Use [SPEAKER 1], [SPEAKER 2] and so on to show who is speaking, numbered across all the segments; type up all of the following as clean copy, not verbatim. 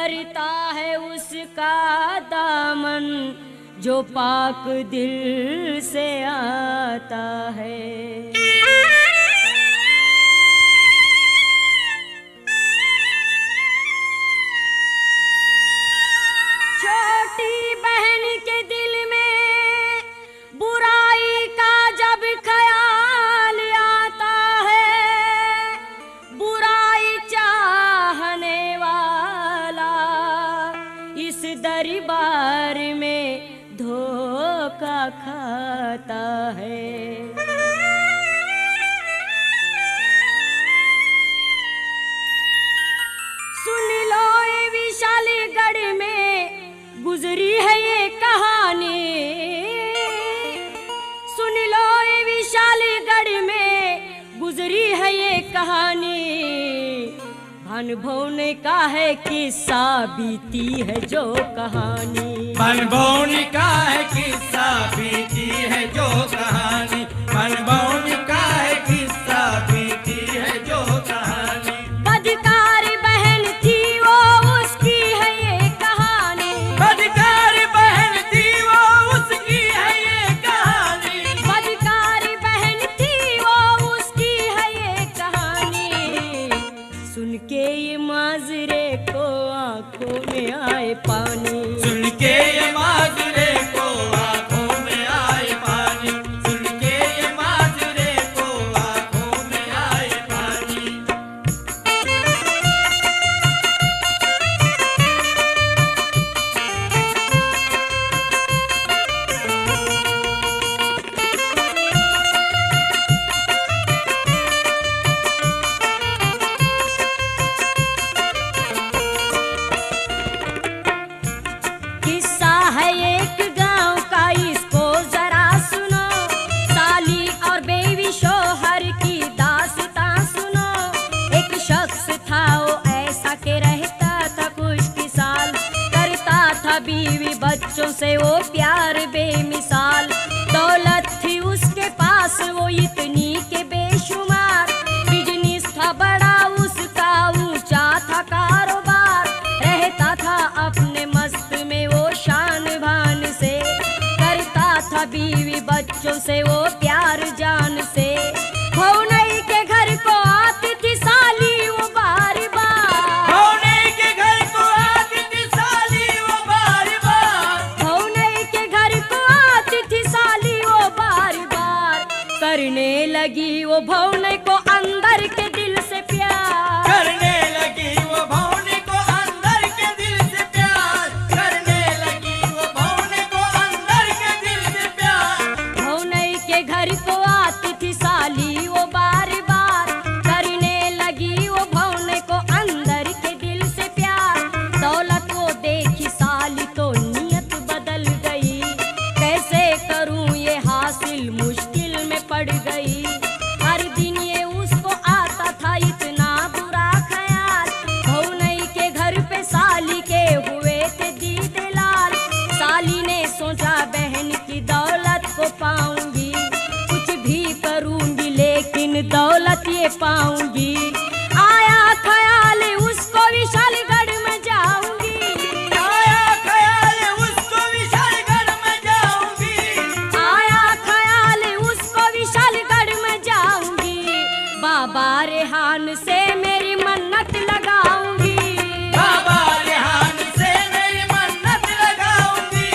[SPEAKER 1] भरता है उसका दामन जो पाक दिल से आता है। छोटी बहन के दिल में बुराई का जब ख्याल आता है, बुराई चाहने वाला इस दरबार में धोखा खाता है। सुन लो ये विशालगढ़ में गुजरी है ये कहानी, सुन लो ये विशालगढ़ में गुजरी है ये कहानी। भानुभव ने का है किस्सा बीती है जो कहानी,
[SPEAKER 2] भानुभव ने का है किस्सा बीती है जो कहानी, भानुभव ने का है किस्सा बीती है जो कहानी।
[SPEAKER 1] बदकार बहन थी वो उसकी है ये कहानी,
[SPEAKER 2] बदकार बहन थी वो उसकी है ये कहानी,
[SPEAKER 1] बदकार बहन थी वो उसकी है ये कहानी। सुन के ये माजरे को आंखों में आए पानी,
[SPEAKER 2] सुन के ये माजरे को आंखों में आए पानी, सुन के ये माजरे को आंखों में आए पानी।
[SPEAKER 1] किस्सा है एक गांव का इसको जरा सुनो, साली और बेबी शोहर की दास्तां सुनो। एक शख्स था वो ऐसा के रहता था खुशकिसाल, करता था बीवी बच्चों से वो प्यार बेमिसाल। दौलत थी उसके पास वो इतनी के बेशुमार, बिजनेस था बड़ा उसका ऊंचा था कारोबार। रहता था अपने मस्त में वो शान भान से, करता था बीवी बच्चों से वो प्यार जान से। भौनई के घर को आती थी साली वो बार बार,
[SPEAKER 2] भौनई के घर को आती थी साली वो बार बार,
[SPEAKER 1] भौनई के घर को आती थी साली वो बार बार। करने लगी वो भौनई को अंदर के दिल से प्यार,
[SPEAKER 2] करने लगी वो भौने को अंदर के दिल से प्यार, करने लगी वो भौने को अंदर के दिल से प्यार।
[SPEAKER 1] भौनई के घर को आती थी साली वो बार बार, करने लगी वो भौनई को अंदर के दिल से प्यार। दौलत को देखी साली तो नियत बदल गई, कैसे करूं ये हासिल मुश्किल में पड़ गई। हर दिन ये उसको आता था इतना बुरा ख्याल, भौनई के घर पे साली के हुए थे दीदे लाल। साली ने सोचा बहन की दौलत को पाऊंगी, कुछ भी करूंगी लेकिन दौलत ये पाऊंगी। आया ख्याल उसको विशालगढ़ में जाऊंगी,
[SPEAKER 2] आया ख्याल उसको विशालगढ़ में जाऊंगी,
[SPEAKER 1] आया ख्याल उसको विशालगढ़ में जाऊंगी। बाबा रेहान से मेरी मन्नत लगाऊंगी,
[SPEAKER 2] बाबा रेहान से मेरी मन्नत लगाऊंगी,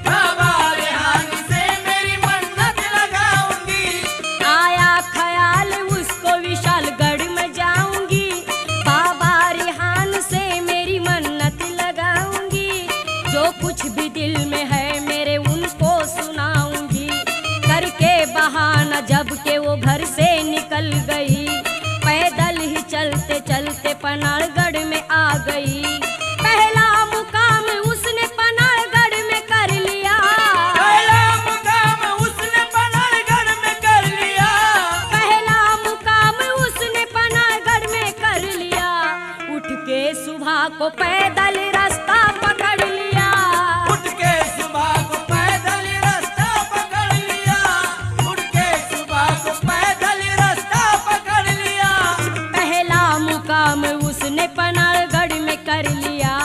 [SPEAKER 2] बाबा रेहान से मेरी मन्नत लगाऊंगी।
[SPEAKER 1] आया ख्याल उसको विशालगढ़ में जाऊंगी, बाबा रेहान से मेरी मन्नत लगाऊंगी। जो कुछ भी दिल में है मेरे उनको सुनाऊंगी। करके बहाना जब के वो घर से निकल गई, पैदल ही चलते चलते पनाड़गढ़ में आ गई। पहला मुकाम उसने पनाड़गढ़ में कर लिया,
[SPEAKER 2] पहला मुकाम उसने पनाड़गढ़ में कर लिया,
[SPEAKER 1] पहला मुकाम उसने पनाड़गढ़ में कर लिया। उठ के सुबह को पैदल रास्ता पकड़ लिया,
[SPEAKER 2] उठ के सुबह को पैदल रास्ता पकड़ लिया, उठ के सुबह को पैदल रास्ता पकड़ लिया।
[SPEAKER 1] पहला मुकाम उसने पनाड़गढ़ में कर लिया।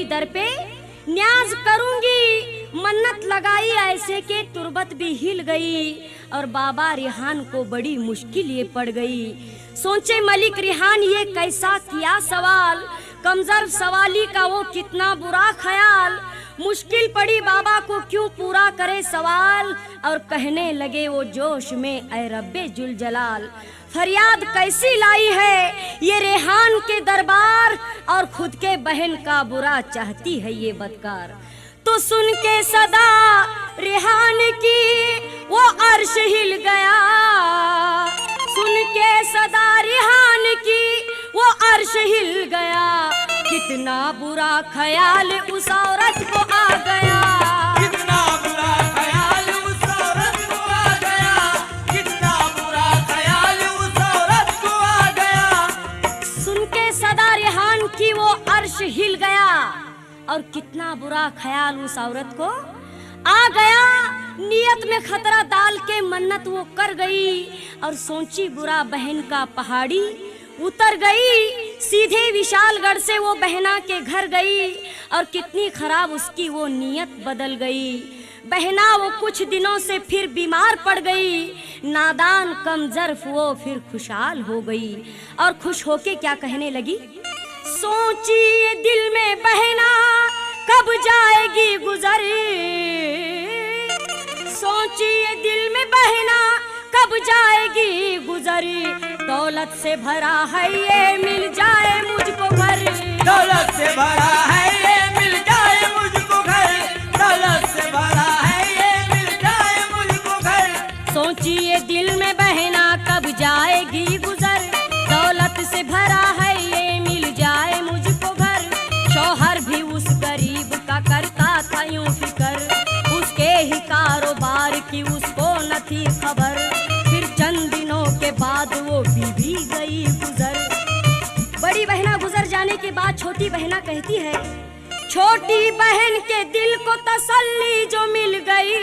[SPEAKER 1] दर पे न्याज करूंगी। मन्नत लगाई ऐसे के तुरबत भी हिल गई और बाबा रिहान को बड़ी मुश्किल ये पड़ गई। सोचे मलिक रिहान ये कैसा किया सवाल, कमजोर सवाली का वो कितना बुरा ख्याल। मुश्किल पड़ी बाबा को क्यों पूरा करे सवाल और कहने लगे वो जोश में, ऐ रब्बे जुल जलाल, फरियाद कैसी लाई है ये रेहान के दरबार और खुद के बहन का बुरा चाहती है ये बदकार। तो सुन के सदा रेहान की वो अर्श हिल गया, सुन के सदा रेहान की वो अर्श हिल गया। कितना बुरा ख्याल उस औरत को आ गया,
[SPEAKER 2] कितना बुरा ख्याल उस औरत को आ गया, कितना बुरा ख्याल उस औरत को आ गया।
[SPEAKER 1] सुन के सदा रेहान की वो अर्श हिल गया और कितना बुरा ख्याल उस औरत को आ गया। नियत में खतरा डाल के मन्नत वो कर गई और सोची बुरा बहन का पहाड़ी उतर गई। सीधे विशालगढ़ से वो बहना के घर गई और कितनी खराब उसकी वो नियत बदल गई। बहना वो कुछ दिनों से फिर बीमार पड़ गई, नादान कमजर्फ वो फिर खुशहाल हो गई और खुश होके क्या कहने लगी, सोची ये दिल में बहना कब जाएगी गुजर, सोची ये दिल में बहना कब जाएगी गुजरी। दौलत से भरा है ये मिल जाए मुझको घर,
[SPEAKER 2] दौलत से भरा है ये मिल जाए मुझको घर, दौलत से भरा है ये मिल जाए मुझको घर।
[SPEAKER 1] सोचिए दिल में बहना कब जाएगी गुजर, दौलत से भरा है ये मिल जाए मुझको घर। शौहर भी उस गरीब का करता था यूं फिकर, उसके ही कारोबार की उसको न थी खबर। फिर चंद दिनों के बाद वो बीवी गई गुजर। बड़ी बहना गुजर जाने के बाद छोटी बहना कहती है, छोटी बहन के दिल को तसल्ली जो मिल गई,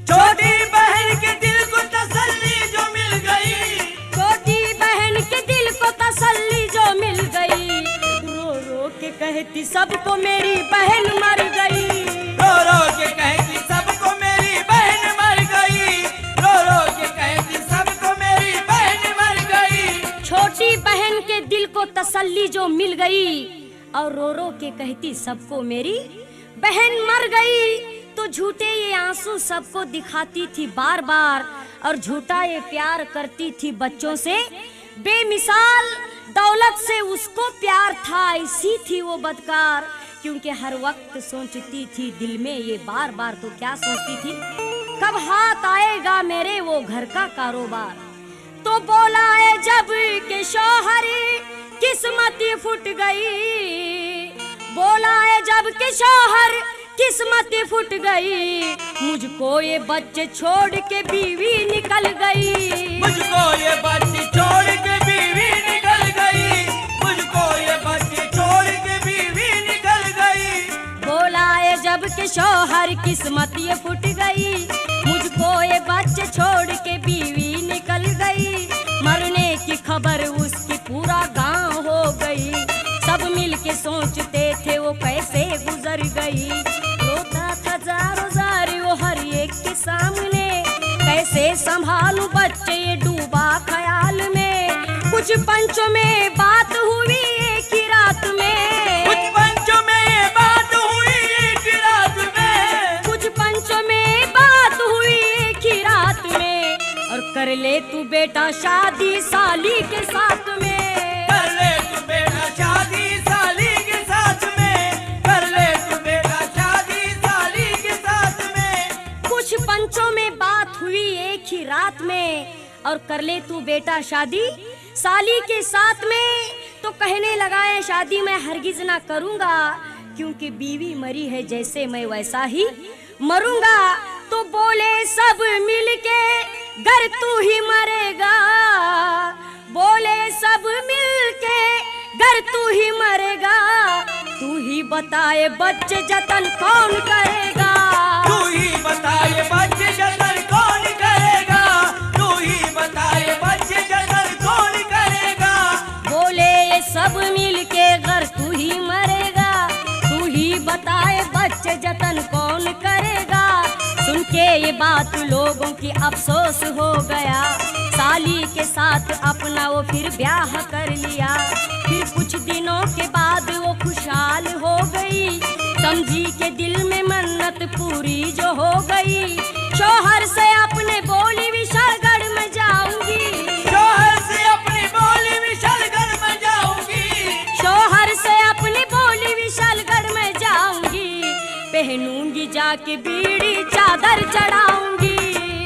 [SPEAKER 2] छोटी बहन के दिल को तसल्ली जो मिल गई,
[SPEAKER 1] छोटी बहन के दिल को तसल्ली जो मिल गई। रो रो के कहती सबको मेरी बहन मर गई,
[SPEAKER 2] रो रो के कहती सबको मेरी बहन मर गई, रो रो के कहती सबको मेरी बहन मर गई।
[SPEAKER 1] छोटी बहन के दिल को तसल्ली जो मिल गई और रो रो के कहती सबको मेरी बहन मर गई। तो झूठे ये आंसू सबको दिखाती थी बार बार और झूठा ये प्यार करती थी बच्चों से बेमिसाल। दौलत से उसको प्यार था, ऐसी थी वो बदकार, क्योंकि हर वक्त सोचती थी दिल में ये बार बार। तो क्या सोचती थी, कब हाथ आएगा मेरे वो घर का कारोबार। तो बोला है जब के शौहर किस्मत फूट गई, बोला है जब के शौहर किस्मत फूट गई। मुझको ये बच्चे छोड़ के बीवी निकल गई,
[SPEAKER 2] मुझको ये बच्चे छोड़ के बीवी निकल गई, मुझको ये बच्चे छोड़ के बीवी निकल गई।
[SPEAKER 1] बोला है जब के शौहर किस्मत ये फूट गई, मुझको ये बच्चे छोड़ के बीवी निकल गई। मरने की खबर उसकी पूरा गांव हो गई, सब मिल के सोचते थे वो कैसे गुजर गई। रोता था जारो जारी वो हर एक के सामने, कैसे संभालूं बच्चे ये डूबा ख्याल में। कुछ पंचों में बात हुई एक ही रात में,
[SPEAKER 2] कुछ पंचों में ये बात हुई एक ही रात में,
[SPEAKER 1] कुछ पंचों में बात हुई एक ही रात में। और कर ले तू बेटा शादी साली के साथ में,
[SPEAKER 2] कर ले तू बेटा शादी साली के साथ में, कर ले तू बेटा शादी साली के साथ में।
[SPEAKER 1] कुछ पंचों में बात हुई एक ही रात में और कर ले तू बेटा शादी साली के साथ में। तो कहने लगा है शादी मैं हरगिज ना करूंगा, क्योंकि बीवी मरी है जैसे मैं वैसा ही मरूंगा। तो बोले सब मिलके गर तू ही मरेगा, बोले सब मिलके गर तू ही मरेगा। तू ही बताए बच्चे जतन कौन करेगा,
[SPEAKER 2] तू ही बताए बच्चे जतन कौन करेगा, तू ही बताए बच्चे जतन कौन करेगा।
[SPEAKER 1] बोले ये सब मिलके गर तू ही बात लोगों की अफसोस हो गया। साली के साथ अपना वो फिर ब्याह कर लिया। फिर कुछ दिनों के बाद वो खुशहाल हो गई। समझी के दिल में मन्नत पूरी जो हो गई। शौहर से अपने बोली विशालगढ़ में जाऊंगी।
[SPEAKER 2] शौहर से अपनी बोली विशालगढ़ में जाऊंगी।
[SPEAKER 1] शौहर से अपनी बोली विशालगढ़ में जाऊंगी। पहनूंगी जाके बीड़ी चादर चढ़ाऊंगी।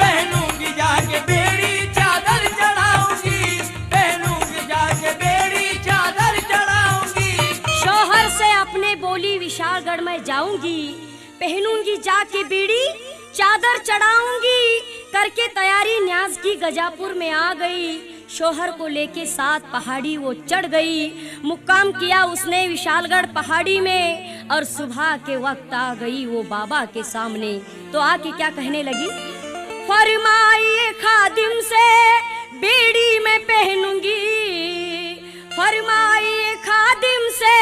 [SPEAKER 2] पहनूंगी जाके बेड़ी चादर चढ़ाऊंगी। पहनूंगी जाके बेड़ी चादर चढ़ाऊंगी।
[SPEAKER 1] शौहर से अपने बोली विशालगढ़ में जाऊंगी। पहनूंगी जाके बीड़ी चादर चढ़ाऊंगी। करके तैयारी न्याज की गजापुर में आ गई। शौहर को लेके 7 पहाड़ी वो चढ़ गई। मुक्काम किया उसने विशालगढ़ पहाड़ी में। और सुबह के वक्त आ गई वो बाबा के सामने। तो आके क्या कहने लगी? फरमाइए खादिम से बेड़ी में पहनूंगी। फरमाइए खादिम से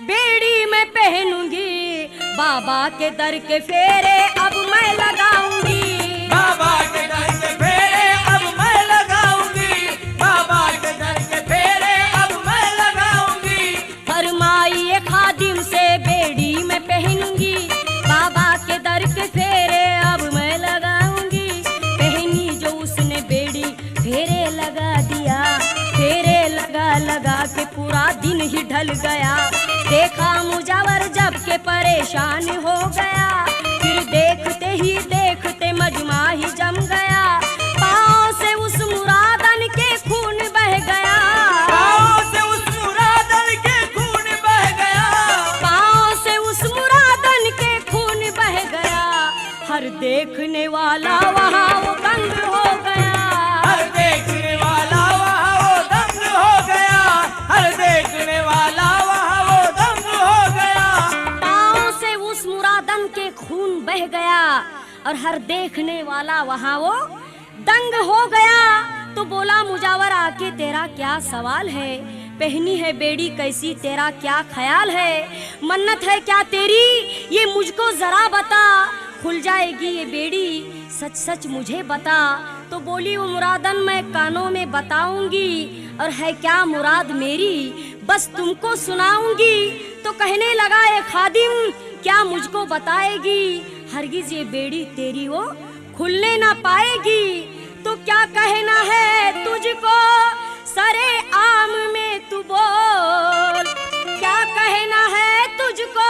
[SPEAKER 1] बेड़ी में पहनूंगी। बाबा के दर के फेरे अब मैं लगाऊंगी।
[SPEAKER 2] बाबा के दर के फेरे अब मैं लगाऊंगी। बाबा के दर के फेरे अब मैं लगाऊंगी।
[SPEAKER 1] फरमाइए खादिम से बेड़ी में पहनूंगी। बाबा के दर के फेरे अब मैं लगाऊंगी। पहनी जो उसने बेड़ी फेरे लगा दिया। फेरे लगा के पूरा दिन ही ढल गया। देखा मुजावर जब के परेशान हो गया। फिर देखते ही देखते मजमा ही जम गया। पाँव से उस मुरादन के खून बह गया।
[SPEAKER 2] पाँव से उस मुरादन के खून बह गया।
[SPEAKER 1] पाँव से उस मुरादन के खून बह गया। हर देखने वाला वहाँ वो दंग हो गया।
[SPEAKER 2] हर देखने वाला वहाँ वो दंग हो गया। हर देखने वाला वहाँ वो दंग हो गया।
[SPEAKER 1] पाँव से उस मुरादन के खून बह गया। और हर देखने वाला वहाँ वो दंग हो गया। तो बोला मुजावर आके तेरा क्या सवाल है? पहनी है बेड़ी कैसी तेरा क्या ख्याल है? मन्नत है क्या तेरी ये मुझको जरा बता। खुल जाएगी ये बेड़ी सच सच मुझे बता। तो बोली वो मुरादन मैं कानों में बताऊंगी। और है क्या मुराद मेरी बस तुमको सुनाऊंगी। तो कहने लगा ये खादिम क्या मुझको बताएगी? हरगिज ये बेड़ी तेरी वो खुलने ना पाएगी। तो क्या कहना है तुझको सरे आम में तू बोल। क्या कहना है तुझको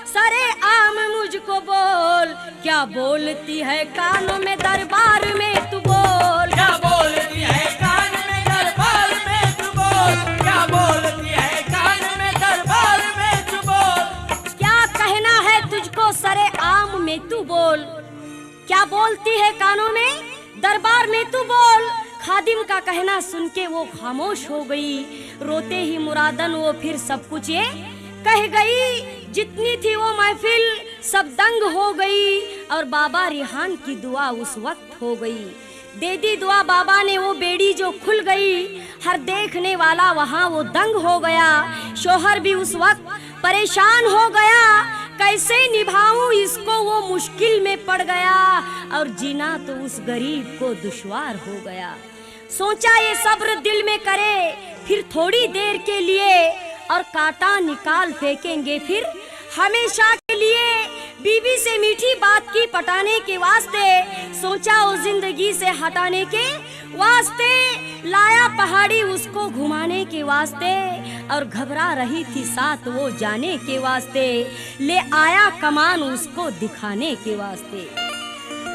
[SPEAKER 1] सरे आम मुझको बोल। क्या बोलती है कानों में दरबार में तू बोल।
[SPEAKER 2] क्या बोलती है कान में दरबार में तू बोल। क्या बोलती है कान में दरबार में तू बोल।
[SPEAKER 1] क्या कहना है तुझको सरे आम में तू बोल। क्या बोलती है कानों में दरबार में तू बोल। खादिम का कहना सुन के वो खामोश हो गई। रोते ही मुरादन वो फिर सब कुछ ये कह गई। जितनी थी वो महफिल सब दंग हो गई। और बाबा रिहान की दुआ उस वक्त हो गई। दे दी दुआ बाबा ने वो बेड़ी जो खुल गई। हर देखने वाला वहाँ वो दंग हो गया। शौहर भी उस वक्त परेशान हो गया। कैसे निभाऊं इसको वो मुश्किल में पड़ गया। और जीना तो उस गरीब को दुश्वार हो गया। सोचा ये सब्र दिल में करे फिर थोड़ी देर के लिए। और कांटा निकाल फेंकेंगे फिर हमेशा के लिए। बीबी से मीठी बात की पटाने के वास्ते। सोचा वो जिंदगी से हटाने के वास्ते। लाया पहाड़ी उसको घुमाने के वास्ते। और घबरा रही थी साथ वो जाने के वास्ते। ले आया कमान उसको दिखाने के वास्ते।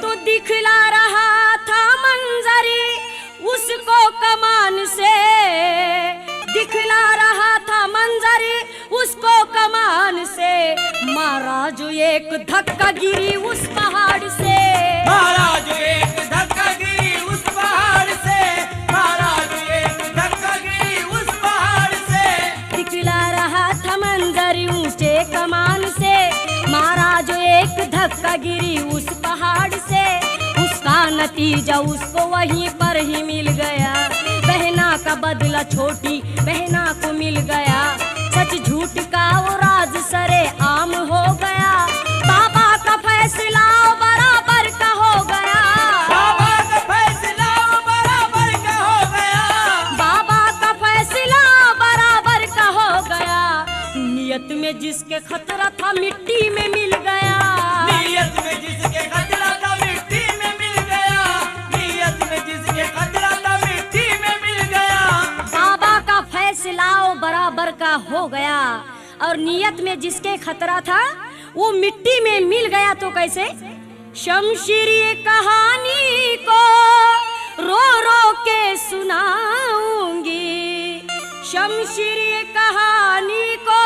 [SPEAKER 1] तो दिखला रहा था मंजर उसको कमान से। दिखला रहा था मंजर उसको कमान से। मारा जो एक धक्का गिरी उस पहाड़ से।
[SPEAKER 2] मारा जो एक धक्का गिरी उस पहाड़ से। मारा जो एक धक्का गिरी उस पहाड़ से।
[SPEAKER 1] दिखला रहा था मंजर ऊंचे कमान से। मारा जो एक धक्का गिरी उस पहाड़ से। उसका नतीजा उसको वहीं पर ही मिल गया। बहना का बदला छोटी बहना को मिल गया। सच झूठ का वो राज सरे आम हो गया। बाबा का फैसला बराबर का हो गया। खतरा था मिट्टी में मिल गया।
[SPEAKER 2] नीयत में जिसके खतरा था मिट्टी में मिल गया। नीयत में जिसके खतरा था मिट्टी में मिल गया।
[SPEAKER 1] बाबा का फैसला बराबर का हो गया और नियत में जिसके खतरा था वो मिट्टी में मिल गया। तो कैसे? शमशीर ये कहानी को रो रो के सुनाऊंगी। शमशीर ये कहानी को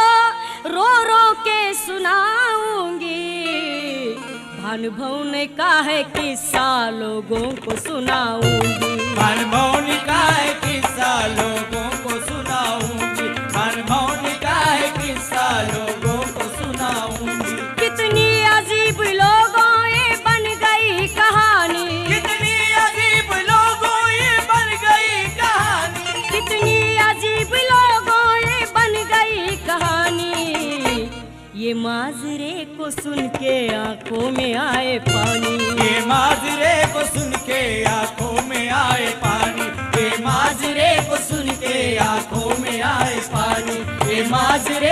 [SPEAKER 1] रो रो के सुनाऊंगी। भानुभव ने कहा है किस्सा लोगों को सुनाऊंगी।
[SPEAKER 2] भानुभव ने कहा है किस्सा लोगों को सुनाऊंगी। भानुभव ने कहा है किस्सा लोगों को सुनाऊंगी।
[SPEAKER 1] कितनी अजीब लोगों ये बन गई कहानी।
[SPEAKER 2] कितनी अजीब लोगों ये बन गई कहानी।
[SPEAKER 1] कितनी अजीब लोगों ये बन गई कहानी। ये माजरे को सुन के आंखों में आए पानी।
[SPEAKER 2] ये माजरे को सुन के आंखों में आए पानी। ये माजरे को सुन के आंखों में आए पानी। ये माजरे